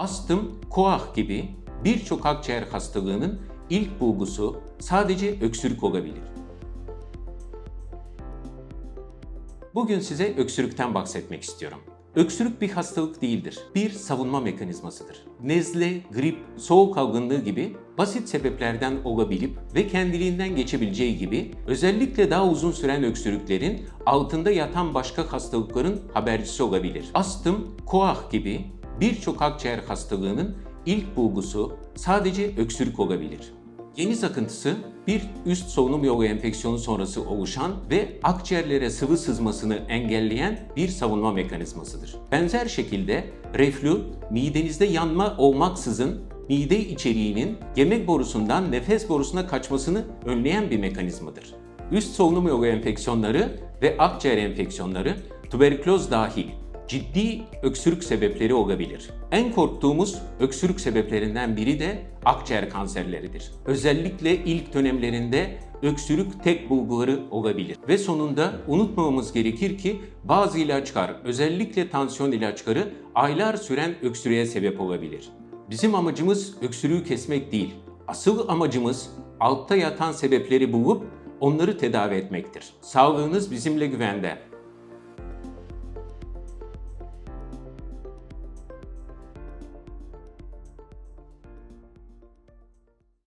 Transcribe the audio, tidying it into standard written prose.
Astım, koah gibi birçok akciğer hastalığının ilk bulgusu sadece öksürük olabilir. Bugün size öksürükten bahsetmek istiyorum. Öksürük bir hastalık değildir, bir savunma mekanizmasıdır. Nezle, grip, soğuk algınlığı gibi basit sebeplerden olabilip ve kendiliğinden geçebileceği gibi özellikle daha uzun süren öksürüklerin altında yatan başka hastalıkların habercisi olabilir. Astım, koah gibi birçok akciğer hastalığının ilk bulgusu sadece öksürük olabilir. Geniz akıntısı bir üst solunum yolu enfeksiyonu sonrası oluşan ve akciğerlere sıvı sızmasını engelleyen bir savunma mekanizmasıdır. Benzer şekilde reflü, midenizde yanma olmaksızın mide içeriğinin yemek borusundan nefes borusuna kaçmasını önleyen bir mekanizmadır. Üst solunum yolu enfeksiyonları ve akciğer enfeksiyonları tüberküloz dahil ciddi öksürük sebepleri olabilir. En korktuğumuz öksürük sebeplerinden biri de akciğer kanserleridir. Özellikle ilk dönemlerinde öksürük tek bulguları olabilir. Ve sonunda unutmamamız gerekir ki bazı ilaçlar, özellikle tansiyon ilaçları aylar süren öksürüğe sebep olabilir. Bizim amacımız öksürüğü kesmek değil. Asıl amacımız altta yatan sebepleri bulup onları tedavi etmektir. Sağlığınız bizimle güvende.